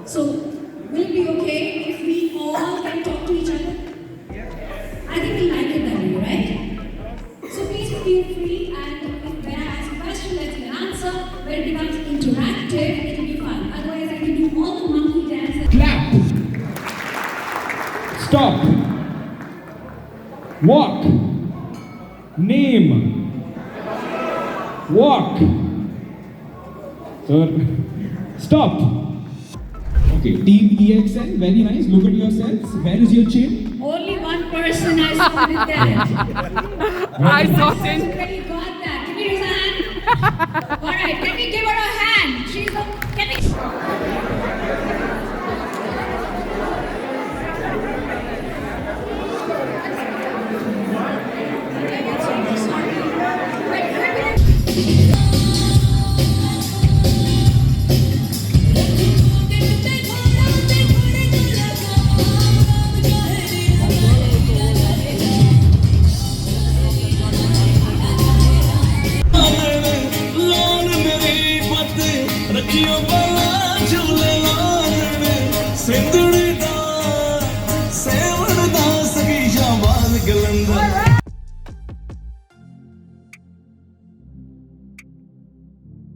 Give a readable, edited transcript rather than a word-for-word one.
So, will it be okay if we all can talk to each other? I think we like it that way, right? So please feel free, and when I ask a question, let me answer. When it becomes interactive, it will be fun. Otherwise, I can do all the monkey dances. Clap. Stop. Walk. Name. Walk. Stop. Okay, team EXL, very nice. Look at yourselves. Where is your chin? Only one person I saw with that. I saw One person really got that. Give me his hand. All right, let me